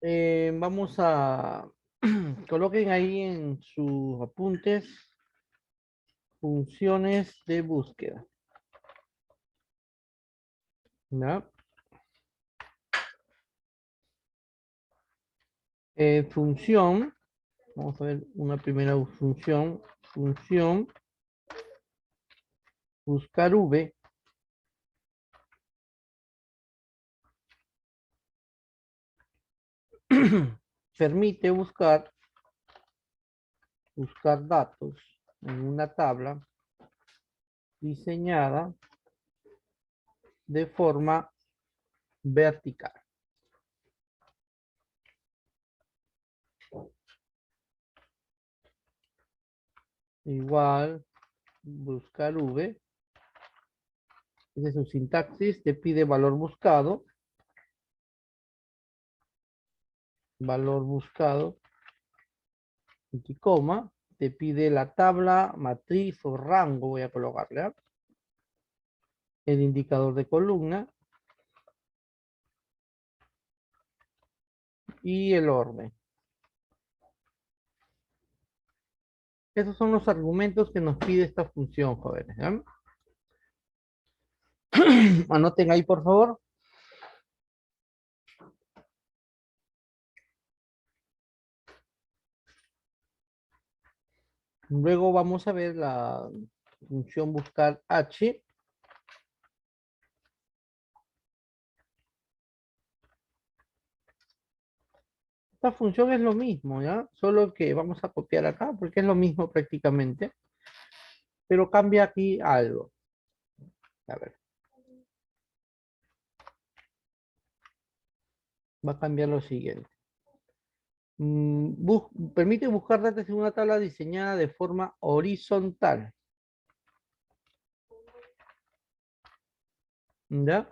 Vamos a coloquen ahí en sus apuntes funciones de búsqueda. ¿Ya? Función, vamos a ver una primera función, función buscar v permite buscar datos en una tabla diseñada de forma vertical. Igual buscar v, esa es su sintaxis, te pide valor buscado, y coma, te pide la tabla, matriz o rango, voy a colocarle, ¿ah? El indicador de columna y el orden. Esos son los argumentos que nos pide esta función, jóvenes, ¿ya? Anoten ahí, por favor. Luego vamos a ver la función buscar h. Esta función es lo mismo, ¿ya? Solo que vamos a copiar acá porque es lo mismo prácticamente, pero cambia aquí algo. A ver, va a cambiar lo siguiente. Permite buscar datos en una tabla diseñada de forma horizontal. ¿Ya?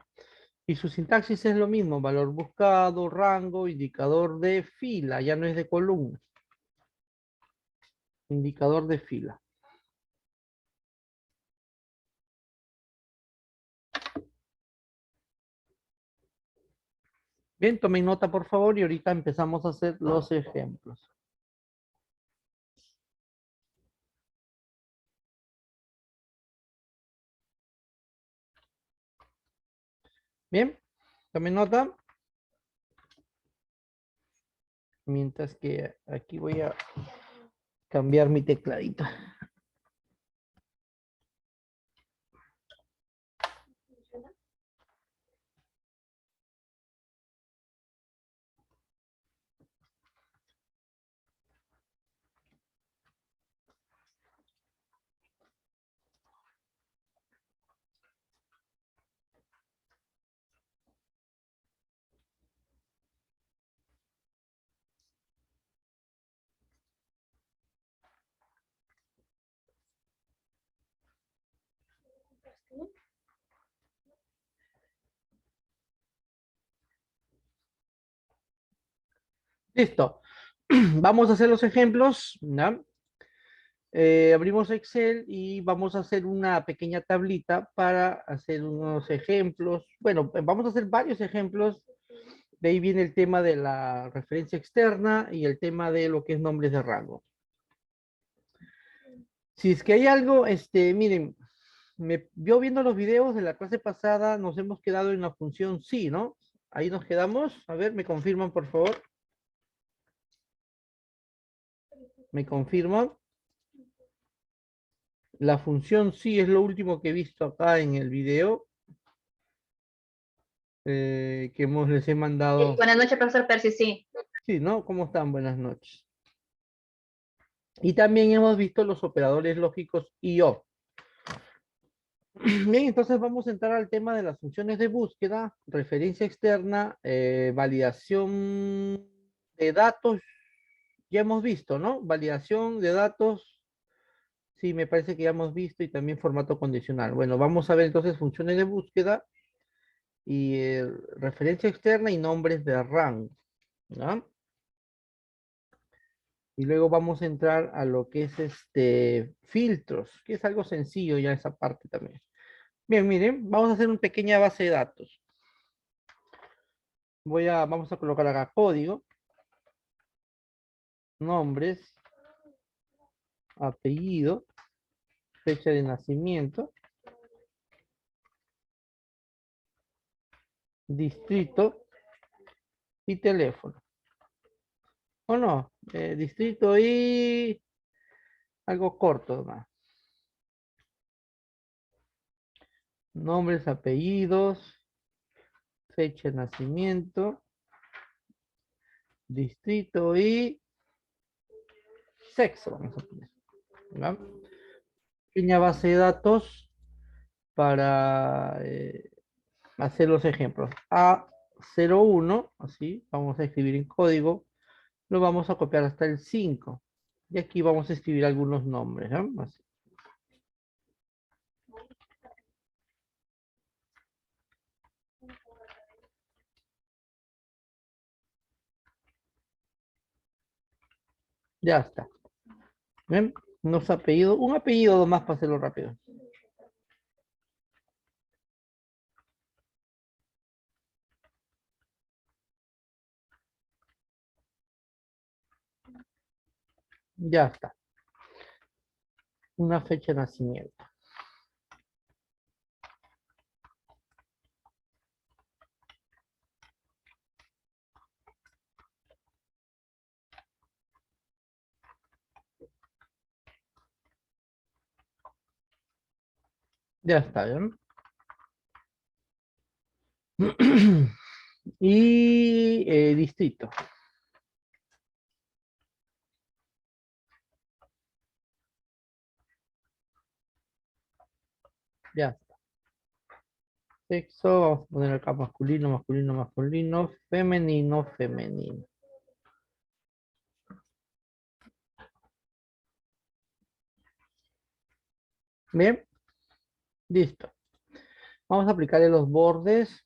Y su sintaxis es lo mismo, valor buscado, rango, indicador de fila, ya no es de columna. Indicador de fila. Bien, tomen nota por favor y ahorita empezamos a hacer los ejemplos. Bien, tomen nota. Mientras que aquí voy a cambiar mi tecladito. Listo. Vamos a hacer los ejemplos, ¿no? Abrimos Excel y vamos a hacer una pequeña tablita para hacer unos ejemplos. Bueno, vamos a hacer varios ejemplos. De ahí viene el tema de la referencia externa y el tema de lo que es nombres de rango. Si es que hay algo, miren, yo viendo los videos de la clase pasada nos hemos quedado en la función sí, ¿no? Ahí nos quedamos. A ver, me confirman, por favor. Me confirman. La función sí es lo último que he visto acá en el video les he mandado. Buenas noches, profesor Percy, sí. Sí, ¿no? ¿Cómo están? Buenas noches. Y también hemos visto los operadores lógicos y o. Bien, entonces vamos a entrar al tema de las funciones de búsqueda, referencia externa, validación de datos. Ya hemos visto, ¿no? Validación de datos. Sí, me parece que ya hemos visto y también formato condicional. Bueno, vamos a ver entonces funciones de búsqueda y referencia externa y nombres de rango, ¿no? Y luego vamos a entrar a lo que es filtros, que es algo sencillo ya esa parte también. Bien, miren, vamos a hacer una pequeña base de datos. Vamos a colocar acá código. nombres, apellido, fecha de nacimiento, distrito y teléfono. ¿O no? Distrito y algo corto nomás. Nombres, apellidos, fecha de nacimiento, distrito y sexo, vamos a poner. ¿Ya? Pequeña base de datos para hacer los ejemplos. A01, así, vamos a escribir en código, lo vamos a copiar hasta el 5. Y aquí vamos a escribir algunos nombres, ¿no? Así. Ya está. ¿Ven? Unos apellidos, un apellido nomás para hacerlo rápido. Ya está. Una fecha de nacimiento. Ya está, ¿bien? Y distrito. Ya está. Sexo, vamos a poner acá masculino, masculino, masculino, femenino, femenino. Bien, listo. Vamos a aplicarle los bordes.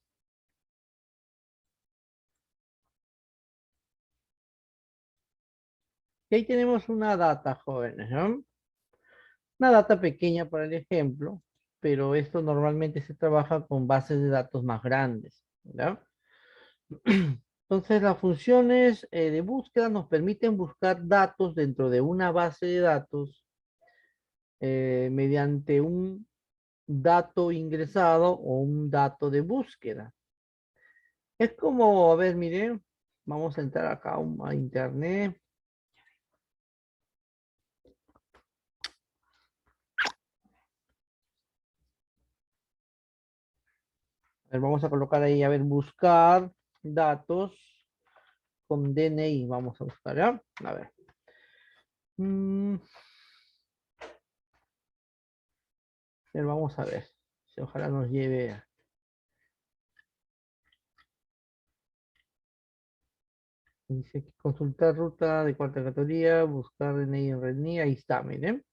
Y ahí tenemos una data, jóvenes, ¿no? Una data pequeña para el ejemplo, pero esto normalmente se trabaja con bases de datos más grandes, ¿ya? Entonces, las funciones de búsqueda nos permiten buscar datos dentro de una base de datos mediante un dato ingresado o un dato de búsqueda. Es como, a ver, miren, vamos a entrar acá a internet. A ver, vamos a colocar ahí, a ver, buscar datos con DNI. Vamos a buscar, ¿ya? A ver. Mm, pero vamos a ver. Si ojalá nos lleve a... Dice que consultar ruta de cuarta categoría, buscar DNI en REDNI. Ahí está, miren.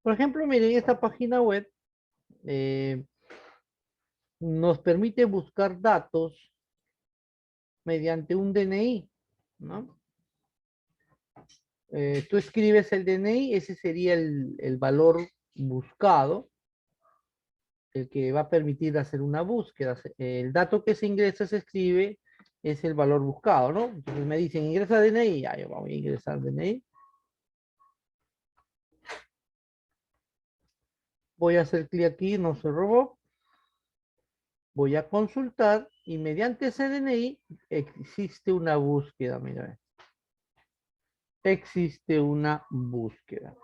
Por ejemplo, miren, esta página web eh, nos permite buscar datos mediante un DNI, ¿no? Tú escribes el DNI, ese sería el valor buscado, el que va a permitir hacer una búsqueda. El dato que se ingresa, se escribe, es el valor buscado, ¿no? Entonces me dicen, ingresa DNI, ya yo voy a ingresar DNI. Voy a hacer clic aquí, no se robó. Voy a consultar y mediante ese DNI existe una búsqueda, mira. Existe una búsqueda.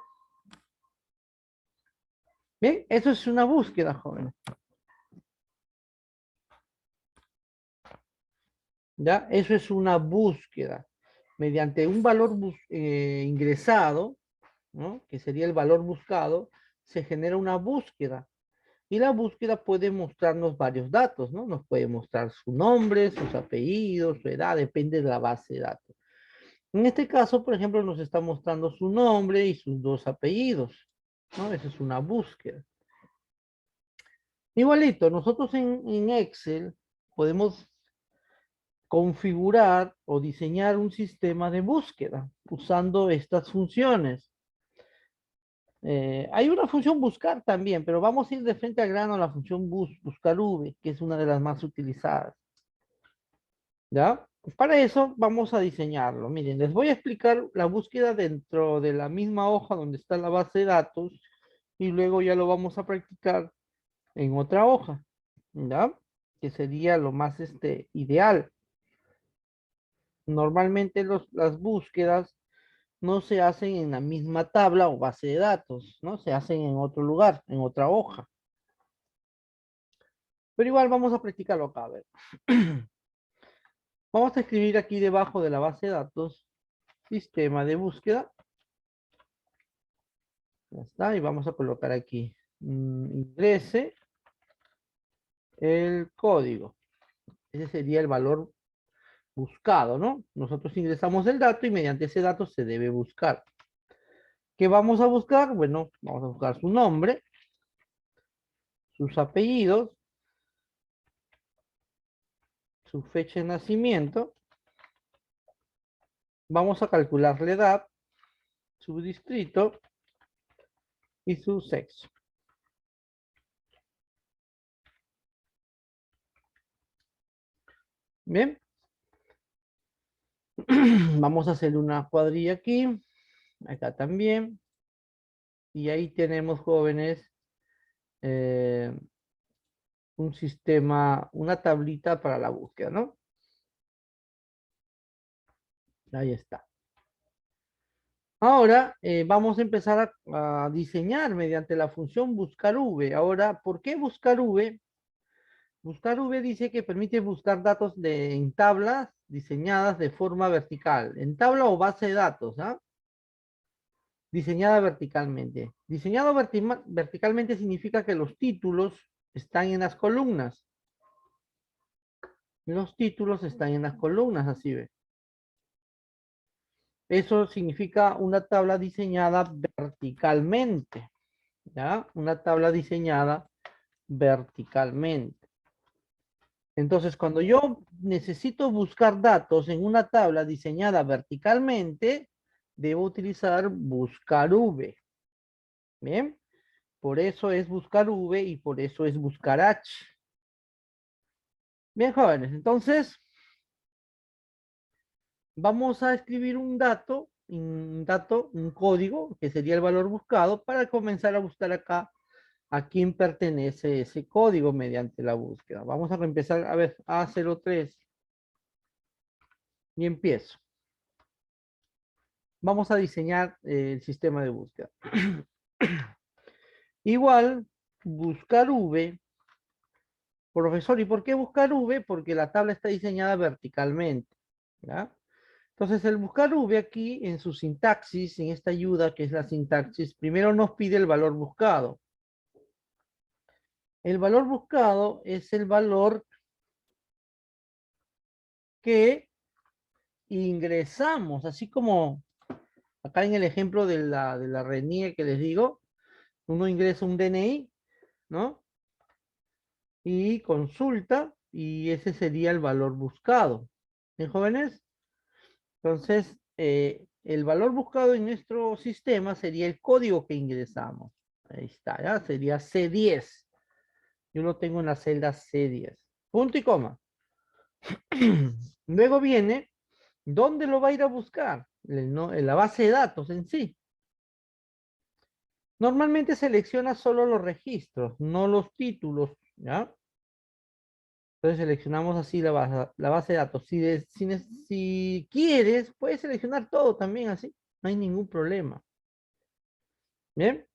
Bien, eso es una búsqueda, joven. ¿Ya? Eso es una búsqueda. Mediante un valor ingresado, ¿no? Que sería el valor buscado, se genera una búsqueda. Y la búsqueda puede mostrarnos varios datos, ¿no? Nos puede mostrar su nombre, sus apellidos, su edad, depende de la base de datos. En este caso, por ejemplo, nos está mostrando su nombre y sus dos apellidos, ¿no? Esa es una búsqueda. Igualito, nosotros en Excel podemos configurar o diseñar un sistema de búsqueda usando estas funciones. Hay una función buscar también, pero vamos a ir de frente al grano a la función buscar V, que es una de las más utilizadas. ¿Ya? Para eso vamos a diseñarlo. Miren, les voy a explicar la búsqueda dentro de la misma hoja donde está la base de datos y luego ya lo vamos a practicar en otra hoja, ¿ya? Que sería lo más ideal. Normalmente las búsquedas no se hacen en la misma tabla o base de datos, ¿no? Se hacen en otro lugar, en otra hoja. Pero igual vamos a practicarlo acá, a ver. Vamos a escribir aquí debajo de la base de datos, sistema de búsqueda. Ya está, y vamos a colocar aquí, ingrese el código. Ese sería el valor buscado, ¿no? Nosotros ingresamos el dato y mediante ese dato se debe buscar. ¿Qué vamos a buscar? Bueno, vamos a buscar su nombre, sus apellidos, su fecha de nacimiento. Vamos a calcular la edad, su distrito y su sexo. Bien. Vamos a hacer una cuadrilla aquí, acá también. Y ahí tenemos, jóvenes, eh, un sistema, una tablita para la búsqueda, ¿no? Ahí está. Ahora vamos a empezar a diseñar mediante la función buscar V. Ahora, ¿por qué buscar V? Buscar V dice que permite buscar datos en tablas diseñadas de forma vertical, en tabla o base de datos, ¿ah? Diseñada verticalmente. Diseñado verticalmente significa que los títulos están en las columnas. Los títulos están en las columnas, así ve. Eso significa una tabla diseñada verticalmente, ¿ya? Una tabla diseñada verticalmente. Entonces, cuando yo necesito buscar datos en una tabla diseñada verticalmente, debo utilizar buscar V. Bien, por eso es buscar V y por eso es buscar H. Bien, jóvenes, entonces vamos a escribir un código, que sería el valor buscado, para comenzar a buscar acá a quién pertenece ese código mediante la búsqueda. Vamos a empezar, a ver, A03 y empiezo. Vamos a diseñar el sistema de búsqueda. Igual, buscar V, profesor, ¿y por qué buscar V? Porque la tabla está diseñada verticalmente, ¿ya? Entonces, el buscar V aquí en su sintaxis, en esta ayuda que es la sintaxis, primero nos pide el valor buscado. El valor buscado es el valor que ingresamos, así como acá en el ejemplo de la RENIE que les digo, uno ingresa un DNI, ¿no? Y consulta, y ese sería el valor buscado. ¿Bien, jóvenes? Entonces, el valor buscado en nuestro sistema sería el código que ingresamos. Ahí está, ¿ya? Sería C10. Yo lo tengo en la celda C10. Punto y coma. Luego viene, ¿dónde lo va a ir a buscar? En la base de datos en sí. Normalmente selecciona solo los registros, no los títulos, ¿ya? Entonces seleccionamos así la base de datos. Si quieres, puedes seleccionar todo también así, no hay ningún problema. Bien.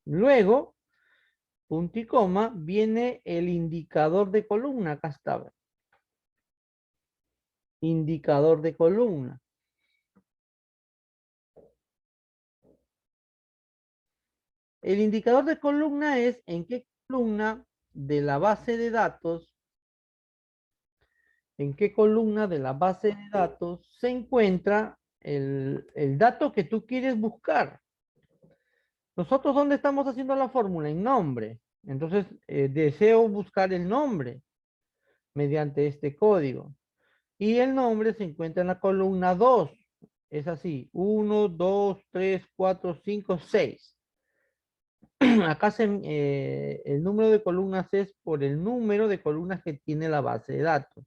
Luego, punto y coma, viene el indicador de columna. Acá está. Indicador de columna. El indicador de columna es en qué columna de la base de datos, en qué columna de la base de datos se encuentra el dato que tú quieres buscar. Nosotros, ¿dónde estamos haciendo la fórmula? En nombre. Entonces, deseo buscar el nombre mediante este código. Y el nombre se encuentra en la columna 2. Es así, 1, 2, 3, 4, 5, 6. Acá el número de columnas es por el número de columnas que tiene la base de datos.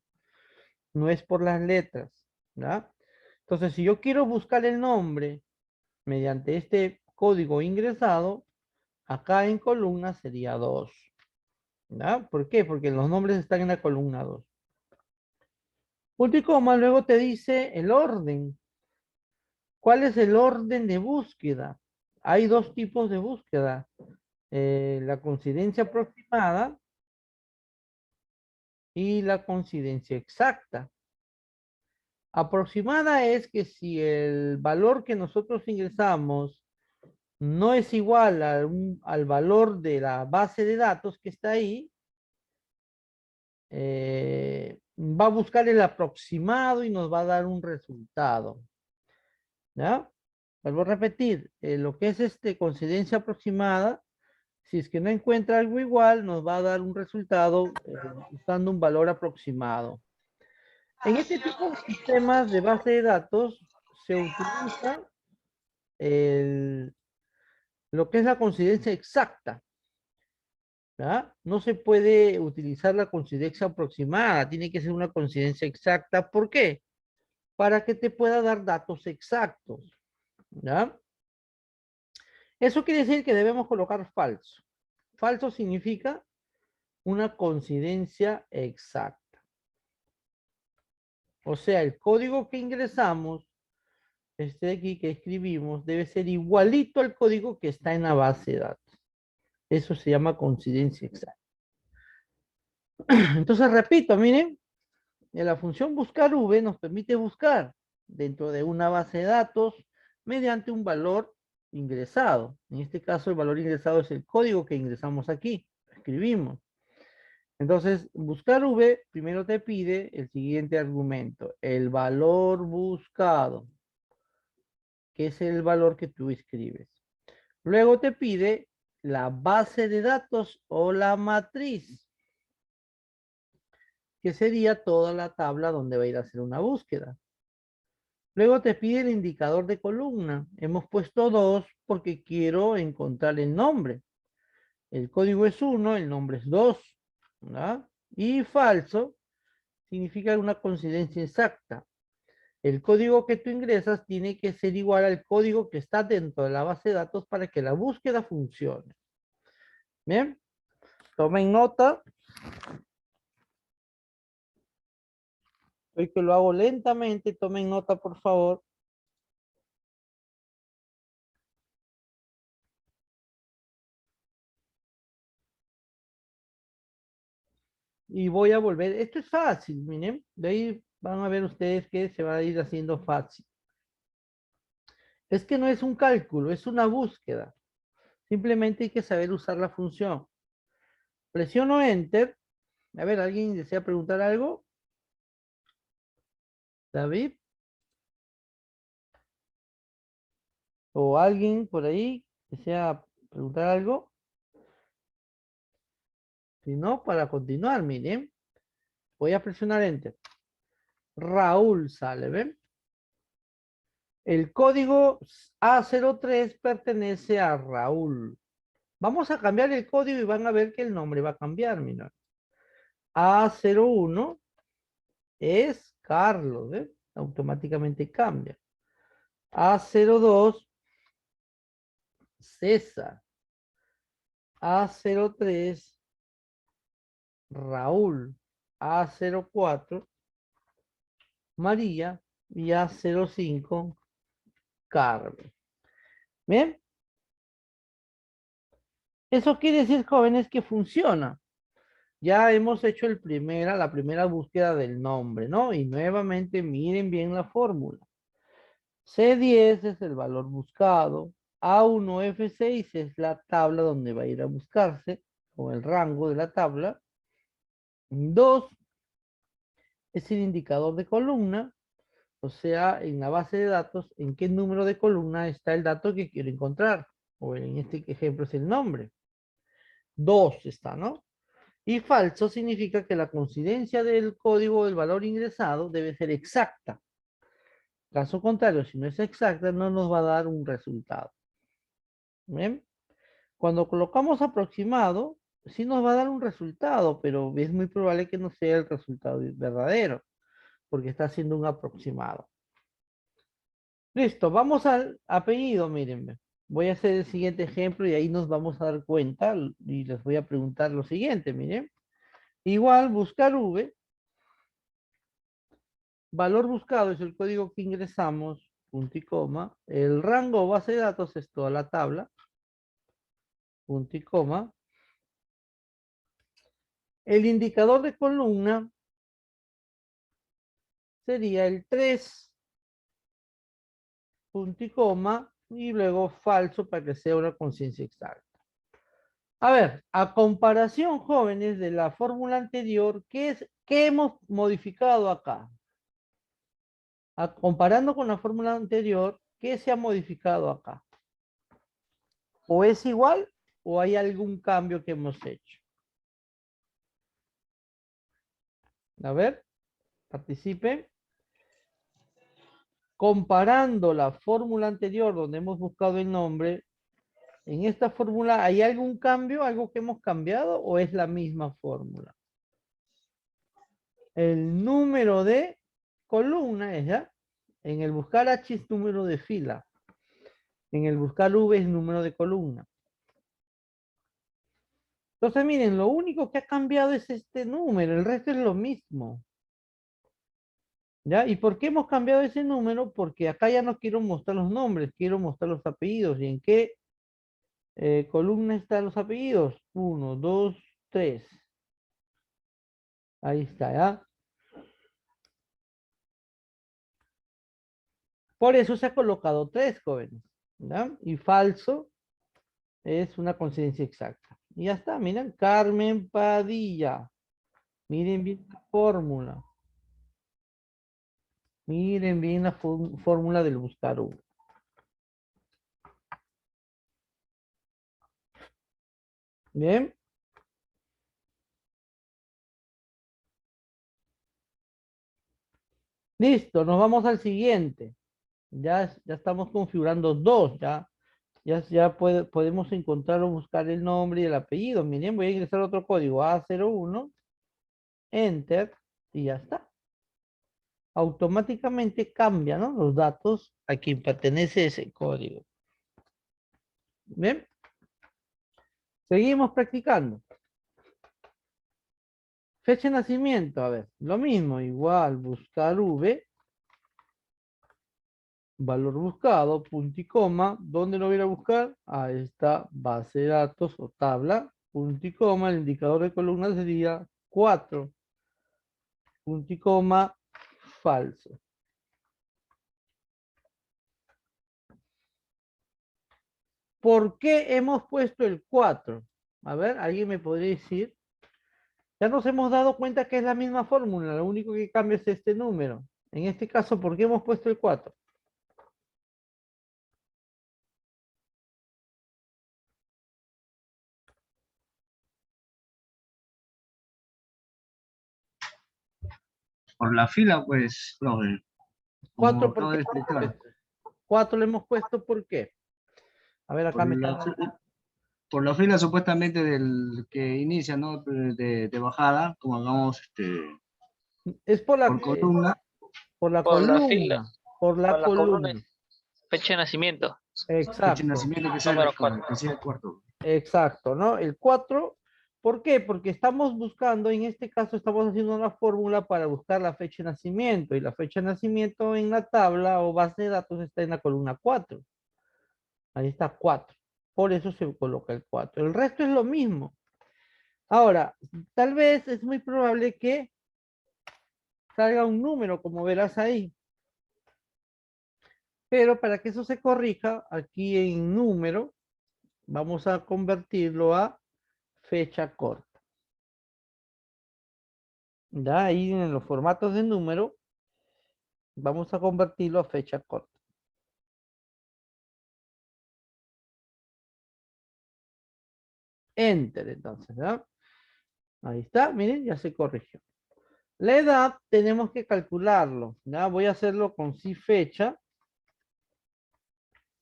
no es por las letras, ¿ya? Entonces, si yo quiero buscar el nombre mediante este código ingresado, acá en columna sería 2, ¿ya? ¿Por qué? Porque los nombres están en la columna 2. Punto y coma, luego te dice el orden. ¿Cuál es el orden de búsqueda? Hay dos tipos de búsqueda. La coincidencia aproximada y la coincidencia exacta. Aproximada es que si el valor que nosotros ingresamos no es igual al valor de la base de datos que está ahí, va a buscar el aproximado y nos va a dar un resultado. ¿Ya? Vuelvo a repetir, lo que es coincidencia aproximada, si es que no encuentra algo igual, nos va a dar un resultado usando un valor aproximado. En este tipo de sistemas de base de datos se utiliza lo que es la coincidencia exacta. ¿Ya? No se puede utilizar la coincidencia aproximada, tiene que ser una coincidencia exacta. ¿Por qué? Para que te pueda dar datos exactos. ¿Ya? Eso quiere decir que debemos colocar falso. Falso significa una coincidencia exacta. O sea, el código que ingresamos, este de aquí que escribimos, debe ser igualito al código que está en la base de datos. Eso se llama coincidencia exacta. Entonces, repito, miren, la función buscar v nos permite buscar dentro de una base de datos mediante un valor ingresado. En este caso, el valor ingresado es el código que ingresamos aquí, escribimos. Entonces, buscar v primero te pide el siguiente argumento, el valor buscado, que es el valor que tú escribes. Luego te pide la base de datos o la matriz, que sería toda la tabla donde va a ir a hacer una búsqueda. Luego te pide el indicador de columna. Hemos puesto 2 porque quiero encontrar el nombre. El código es 1, el nombre es 2. ¿Verdad? Y falso significa una coincidencia exacta. El código que tú ingresas tiene que ser igual al código que está dentro de la base de datos para que la búsqueda funcione. Bien, tomen nota. Hoy que lo hago lentamente, tomen nota por favor. Y voy a volver. Esto es fácil, miren. De ahí van a ver ustedes que se va a ir haciendo fácil. Es que no es un cálculo, es una búsqueda. Simplemente hay que saber usar la función. Presiono Enter. A ver, ¿alguien desea preguntar algo? David. ¿O alguien por ahí desea preguntar algo? Si no, para continuar, miren. Voy a presionar Enter. Raúl sale, ¿ven? El código A03 pertenece a Raúl. Vamos a cambiar el código y van a ver que el nombre va a cambiar, mira. A01 es Carlos, ¿eh? Automáticamente cambia. A02, César. A03, Raúl. A04, María. Y A05, Carmen. ¿Bien? Eso quiere decir, jóvenes, que funciona. Ya hemos hecho la primera búsqueda del nombre, ¿no? Y nuevamente miren bien la fórmula. C10 es el valor buscado. A1F6 es la tabla donde va a ir a buscarse, o el rango de la tabla. 2 es el indicador de columna, o sea, en la base de datos, en qué número de columna está el dato que quiero encontrar. O en este ejemplo es el nombre. 2 está, ¿no? Y falso significa que la coincidencia del código del valor ingresado debe ser exacta. Caso contrario, si no es exacta, no nos va a dar un resultado. ¿Bien? Cuando colocamos aproximado, sí nos va a dar un resultado, pero es muy probable que no sea el resultado verdadero. porque está haciendo un aproximado. Listo, vamos al apellido, mírenme. Voy a hacer el siguiente ejemplo y ahí nos vamos a dar cuenta y les voy a preguntar lo siguiente, miren. Igual, buscar V. Valor buscado es el código que ingresamos, punto y coma. El rango base de datos es toda la tabla, punto y coma. El indicador de columna sería el 3, punto y coma, y luego falso para que sea una conciencia exacta. A ver, a comparación, jóvenes, de la fórmula anterior, ¿qué hemos modificado acá? Comparando con la fórmula anterior, ¿qué se ha modificado acá? ¿O es igual o hay algún cambio que hemos hecho? A ver, participen. Comparando la fórmula anterior donde hemos buscado el nombre, en esta fórmula, ¿hay algún cambio, algo que hemos cambiado o es la misma fórmula? El número de columna es ya. En el buscar H es número de fila. En el buscar V es número de columna. Entonces, miren, lo único que ha cambiado es este número, el resto es lo mismo. ¿Ya? ¿Y por qué hemos cambiado ese número? Porque acá ya no quiero mostrar los nombres, quiero mostrar los apellidos. ¿Y en qué columna están los apellidos? 1, 2, 3. Ahí está, ¿ya? Por eso se ha colocado 3, jóvenes. ¿Ya? Y falso es una coincidencia exacta. Y ya está, miren, Carmen Padilla. Miren bien la fórmula. Miren bien la fórmula del buscar V. Bien. Listo, nos vamos al siguiente. Ya estamos configurando dos, ya podemos encontrar o buscar el nombre y el apellido. Miren, voy a ingresar otro código, A01, Enter, y ya está. Automáticamente cambia, ¿no? Los datos a quien pertenece ese código. ¿Bien? Seguimos practicando. Fecha de nacimiento, a ver, lo mismo, igual, buscar V, valor buscado, punto y coma. ¿Dónde lo voy a ir a buscar? A esta base de datos o tabla, punto y coma. El indicador de columna sería 4, punto y coma, falso. ¿Por qué hemos puesto el 4? A ver, ¿alguien me podría decir? Ya nos hemos dado cuenta que es la misma fórmula, lo único que cambia es este número. En este caso, ¿por qué hemos puesto el 4? Por la fila, pues, profe, 4, como ¿por acabo qué de hemos explicar. puesto? 4 le hemos puesto, ¿por qué? A ver, acá Por me la, están... por la fila supuestamente del que inicia, ¿no? De bajada, como hagamos Es por columna. por la Por la fila, columna, por la por la columna, columna. fecha de nacimiento, Fecha de Exacto, nacimiento número 4. que sea el cuarto. exacto, ¿no? El 4, ¿por qué? Porque estamos buscando, en este caso estamos haciendo una fórmula para buscar la fecha de nacimiento, y la fecha de nacimiento en la tabla o base de datos está en la columna 4. Ahí está 4. Por eso se coloca el 4. El resto es lo mismo. Ahora, tal vez es muy probable que salga un número, como verás ahí. Pero para que eso se corrija, aquí en número, vamos a convertirlo a fecha corta. Ya ahí en los formatos de número, vamos a convertirlo a fecha corta. Enter, entonces, ¿ya? Ahí está, miren, ya se corrigió. La edad tenemos que calcularlo, ¿ya? Voy a hacerlo con si fecha.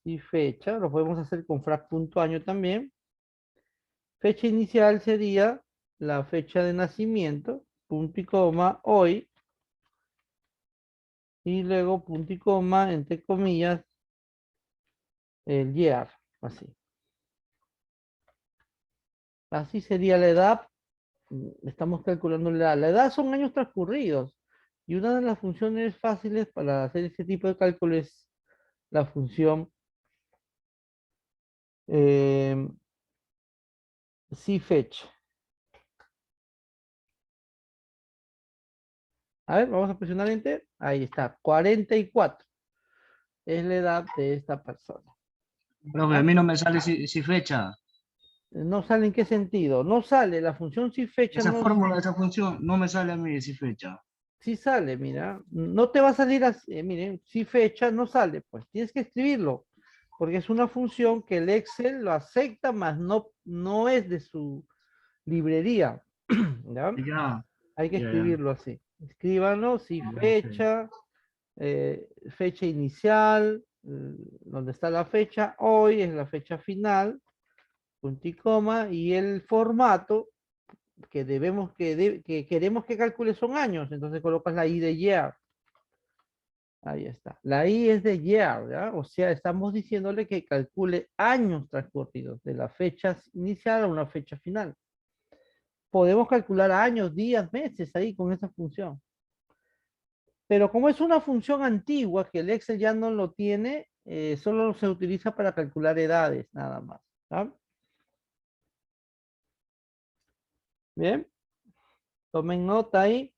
Si fecha, lo podemos hacer con frac.año también. Fecha inicial sería la fecha de nacimiento, punto y coma, hoy, y luego punto y coma, entre comillas, el year, así. Así sería la edad. Estamos calculando la edad. La edad son años transcurridos. Y una de las funciones fáciles para hacer ese tipo de cálculo es la función eh, fecha. A ver, vamos a presionar Enter. Ahí está, 44. Es la edad de esta persona. Profe, a mí no me sale si fecha. ¿No sale en qué sentido? No sale, la función si fecha Esa no, fórmula, esa función, no me sale a mí si fecha. sí sale, mira. No te va a salir así, miren, si fecha no sale, pues tienes que escribirlo, porque es una función que el Excel lo acepta, más no es de su librería. ¿Ya? Ya, Hay que ya. escribirlo así. Escríbanlo, si Ya, ok. fecha, fecha inicial, donde está la fecha, hoy es la fecha final, punto y coma, y el formato que que queremos que calcule son años, entonces colocas la I de year. Ahí está. La I es de year, ¿ya? O sea, estamos diciéndole que calcule años transcurridos, de la fecha inicial a una fecha final. Podemos calcular años, días, meses ahí con esa función. Pero como es una función antigua que el Excel ya no lo tiene, solo se utiliza para calcular edades, nada más. ¿Ah? Bien, tomen nota ahí.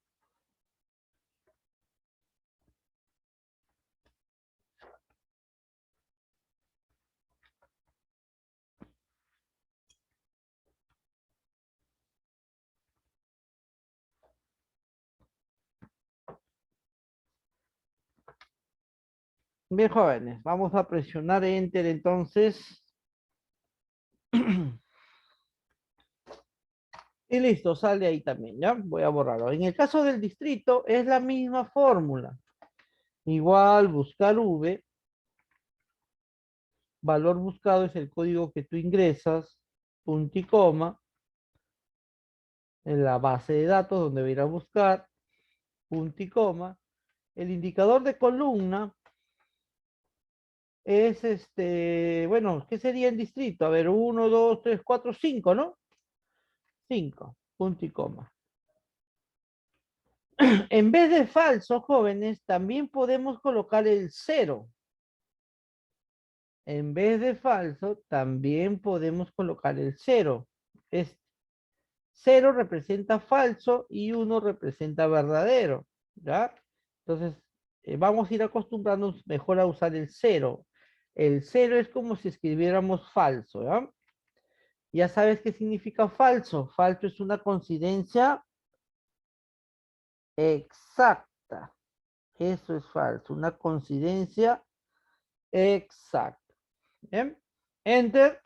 Bien, jóvenes, vamos a presionar Enter entonces. Y listo, sale ahí también, ¿ya? Voy a borrarlo. En el caso del distrito es la misma fórmula. Igual buscar V, valor buscado es el código que tú ingresas, punto y coma, en la base de datos donde voy a ir a buscar, punto y coma. El indicador de columna es bueno, ¿qué sería el distrito? A ver, 1, 2, 3, 4, 5, ¿no? 5, punto y coma. En vez de falso, jóvenes, también podemos colocar el 0. En vez de falso, también podemos colocar el 0. Es 0 representa falso y 1 representa verdadero, ¿ya? Entonces, vamos a ir acostumbrándonos mejor a usar el 0. El 0 es como si escribiéramos falso, ¿ya? Ya sabes qué significa falso. Falso es una coincidencia exacta. Eso es falso, una coincidencia exacta. ¿Bien? Enter.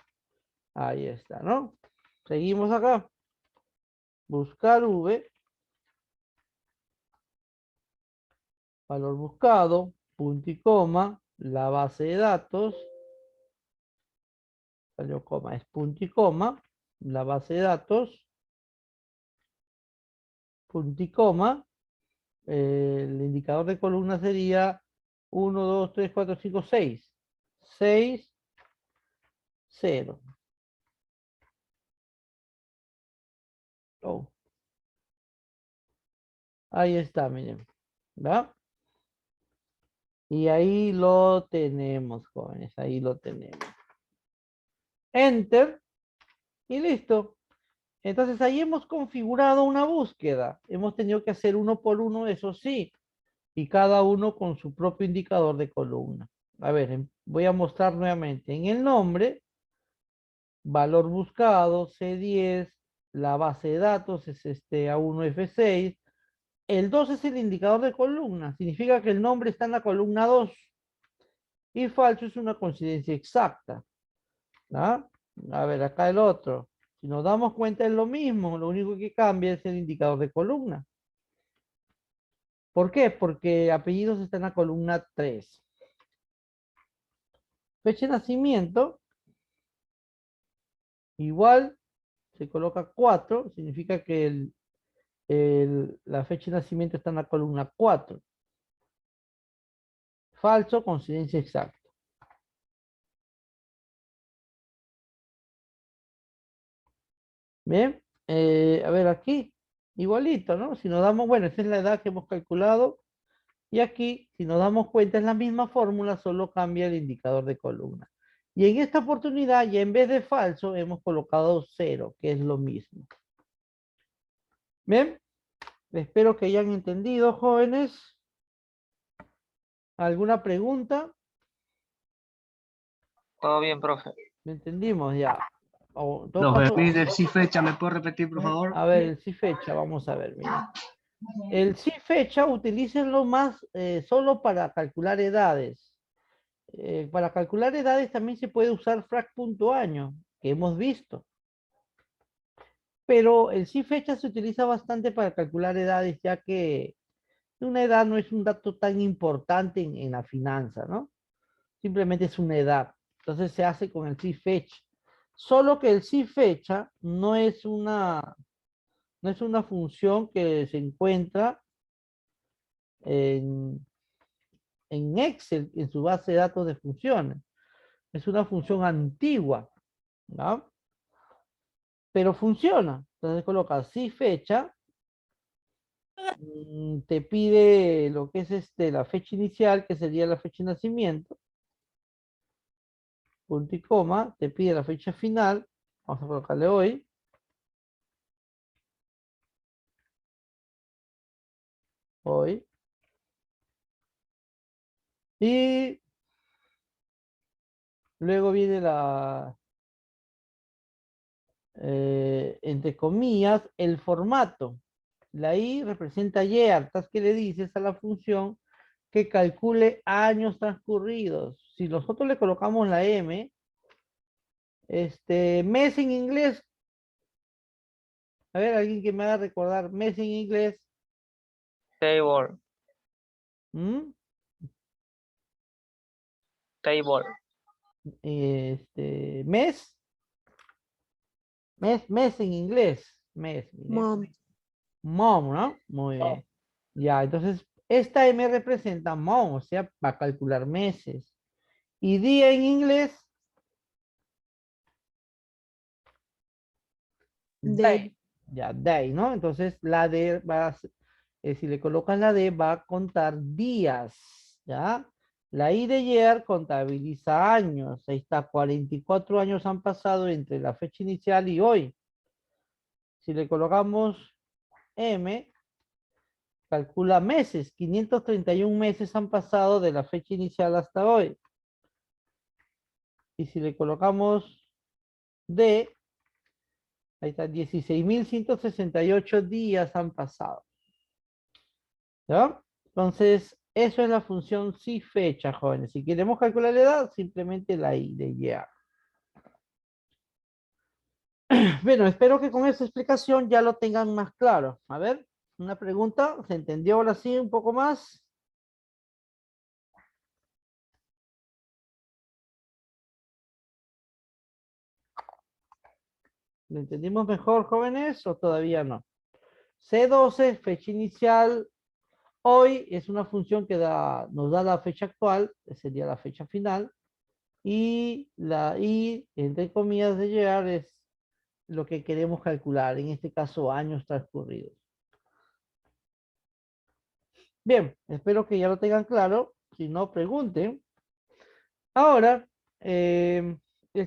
Ahí está, ¿no? Seguimos acá. Buscar V. Valor buscado. Punto y coma. La base de datos. Salió coma. Es punto y coma. La base de datos. Punto y coma. El indicador de columna sería 1, 2, 3, 4, 5, 6. 6, 0. Oh, ahí está, miren. ¿Va? Y ahí lo tenemos, jóvenes. Ahí lo tenemos. Enter. Y listo. Entonces ahí hemos configurado una búsqueda. Hemos tenido que hacer uno por uno, eso sí. Y cada uno con su propio indicador de columna. A ver, voy a mostrar nuevamente. En el nombre, valor buscado, C10, la base de datos es este A1F6. El 2 es el indicador de columna. Significa que el nombre está en la columna 2. Y falso es una coincidencia exacta. ¿Ah? A ver, acá el otro. Si nos damos cuenta es lo mismo. Lo único que cambia es el indicador de columna. ¿Por qué? Porque apellidos está en la columna 3. Fecha de nacimiento. Igual se coloca 4. Significa que la fecha de nacimiento está en la columna 4. falso con silencio exacto. Bien, a ver aquí, igualito, ¿no? Si nos damos, bueno, esa es la edad que hemos calculado. Y aquí, si nos damos cuenta, es la misma fórmula, solo cambia el indicador de columna. Y en esta oportunidad, ya en vez de falso, hemos colocado 0, que es lo mismo. Bien, espero que hayan entendido, jóvenes. ¿Alguna pregunta? Todo bien, profe. ¿Me entendimos ya? O, en todo Profe, caso, mire, sí fecha, ¿me puede repetir, por favor? a ver, el sí fecha, vamos a ver, mira. El sí fecha, utilícenlo más solo para calcular edades. Para calcular edades también se puede usar frac.año, que hemos visto. Pero el sí fecha se utiliza bastante para calcular edades, ya que una edad no es un dato tan importante en la finanza, ¿no? Simplemente es una edad. Entonces se hace con el sí fecha. Solo que el sí fecha no es una función que se encuentra en, en Excel, en su base de datos de funciones. Es una función antigua, ¿no? Pero funciona. Entonces colocas sí fecha, te pide lo que es la fecha inicial, que sería la fecha de nacimiento, punto y coma, te pide la fecha final, vamos a colocarle hoy, y luego viene entre comillas, el formato. La I representa year, ¿qué le dices a la función? Que calcule años transcurridos. Si nosotros le colocamos la M, mes en inglés, a ver, alguien que me haga recordar, mes en inglés, Table. ¿Mm? Table. Mes, mes en inglés, mes, mire. Mom. Mom, ¿no? Muy bien. Ya, entonces, esta M representa mom, o sea, va a calcular meses. Y día en inglés, day. Day. Ya, day, ¿no? Entonces, la D va a, si le colocas la D, va a contar días, ¿ya? La I de year contabiliza años. Ahí está, 44 años han pasado entre la fecha inicial y hoy. Si le colocamos M, calcula meses. 531 meses han pasado de la fecha inicial hasta hoy. Y si le colocamos D, ahí está, 16.168 días han pasado. ¿Ya? Entonces, eso es la función sí fecha, jóvenes. Si queremos calcular la edad, simplemente la I de year. Bueno, espero que con esta explicación ya lo tengan más claro. A ver, una pregunta, ¿se entendió ahora sí un poco más? ¿Lo entendimos mejor, jóvenes, o todavía no? C12, fecha inicial, hoy es una función que nos da la fecha actual, que sería la fecha final, y la I, entre comillas, de llegar es lo que queremos calcular, en este caso años transcurridos. Bien, espero que ya lo tengan claro, si no, pregunten. Ahora, el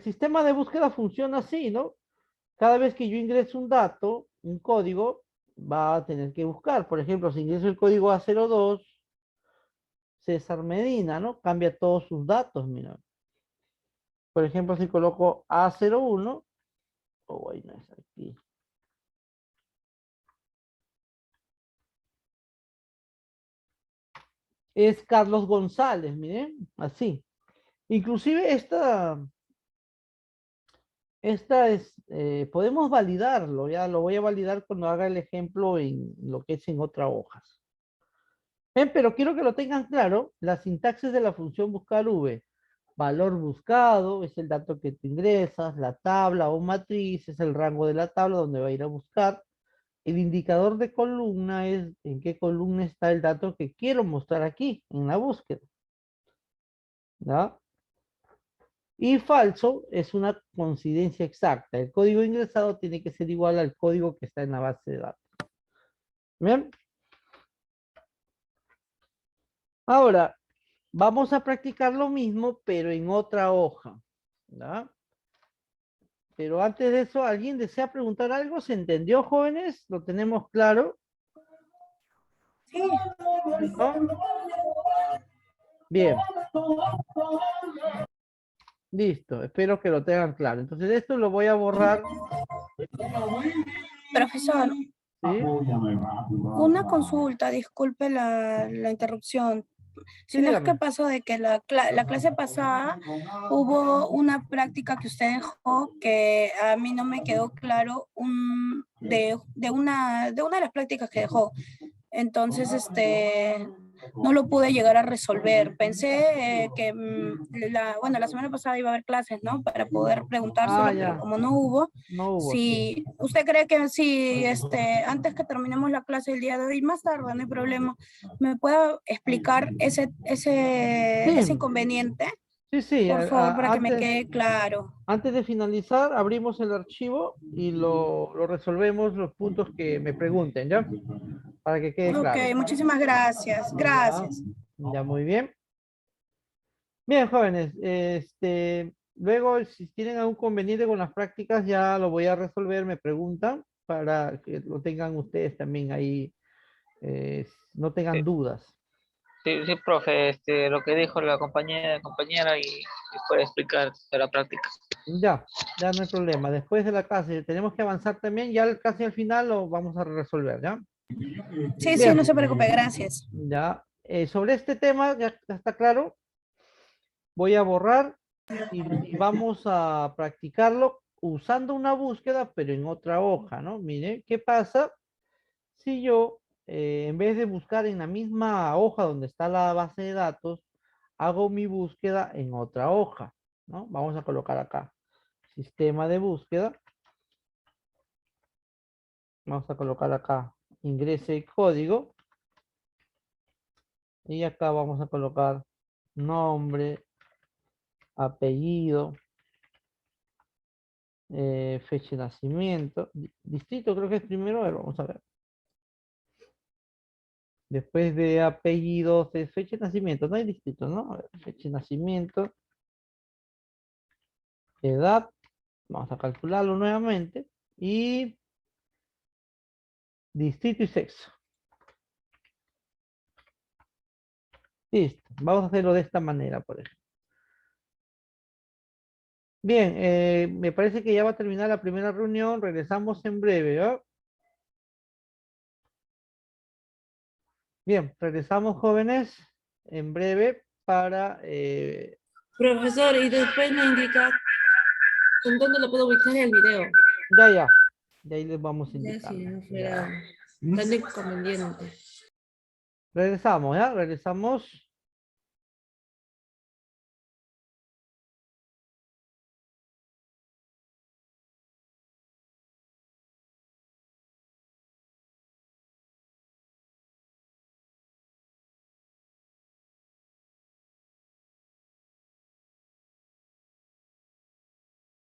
sistema de búsqueda funciona así, ¿no? Cada vez que yo ingreso un dato, un código, va a tener que buscar. Por ejemplo, si ingreso el código A02, César Medina, ¿no? Cambia todos sus datos, mira. Por ejemplo, si coloco A01, oh, ahí no es aquí. Es Carlos González, miren, así. Inclusive esta es, podemos validarlo, ya lo voy a validar cuando haga el ejemplo en lo que es en otra hoja. Pero quiero que lo tengan claro, la sintaxis de la función buscar v. Valor buscado es el dato que tú ingresas, la tabla o matriz es el rango de la tabla donde va a ir a buscar. El indicador de columna es en qué columna está el dato que quiero mostrar aquí en la búsqueda. ¿Ya? Y falso es una coincidencia exacta. El código ingresado tiene que ser igual al código que está en la base de datos. ¿Bien? Ahora, vamos a practicar lo mismo, pero en otra hoja. ¿Ya? Pero antes de eso, ¿alguien desea preguntar algo? ¿Se entendió, jóvenes? ¿Lo tenemos claro? ¿No? Bien. Listo. Espero que lo tengan claro. Entonces, esto lo voy a borrar. Profesor, ¿Sí? una consulta, disculpe la interrupción. Sí, Si no es que dígame. pasó de que la clase pasada hubo una práctica que usted dejó que a mí no me quedó claro de una de las prácticas que dejó. Entonces, no lo pude llegar a resolver. Pensé que, bueno, la semana pasada iba a haber clases, ¿no? Para poder preguntárselo, Ah, pero ya. como no hubo, No hubo, sí. si usted cree que si, antes que terminemos la clase el día de hoy, más tarde, no hay problema, me pueda explicar ese Sí, inconveniente, sí, sí. por favor, para que me quede claro. Antes de finalizar, abrimos el archivo y lo resolvemos los puntos que me pregunten, ¿ya? Para que quede Ok, claro. muchísimas gracias. Ya, Gracias. ya muy bien. Bien, jóvenes, luego si tienen algún conveniente con las prácticas, ya lo voy a resolver, me preguntan, para que lo tengan ustedes también ahí, no tengan Sí, dudas. sí, sí, profe, lo que dijo la compañera y puede explicar de la práctica. Ya, ya no hay problema. Después de la clase, tenemos que avanzar también, ya casi al final lo vamos a resolver, ¿ya? Sí, sí, no Bien, se preocupe, gracias. ya. Sobre este tema, ya está claro, voy a borrar y vamos a practicarlo usando una búsqueda, pero en otra hoja, ¿no? Mire, ¿qué pasa si yo, en vez de buscar en la misma hoja donde está la base de datos, hago mi búsqueda en otra hoja, ¿no? Vamos a colocar acá, sistema de búsqueda. Vamos a colocar acá, ingrese el código. Y acá vamos a colocar nombre, apellido, fecha de nacimiento. Distrito creo que es primero, a ver, vamos a ver. Después de apellidos, de fecha de nacimiento, no hay distrito, ¿no? A ver, fecha de nacimiento, edad, vamos a calcularlo nuevamente, y distrito y sexo. Listo, vamos a hacerlo de esta manera, por ejemplo. Bien, me parece que ya va a terminar la primera reunión, regresamos en breve, ¿no? Bien, regresamos jóvenes en breve para... Profesor, y después me indica en dónde lo puedo ubicar el video. ya, de ahí les vamos a Ya indicar. si no Ya. fuera tan inconveniente. Regresamos, ¿ya? Regresamos.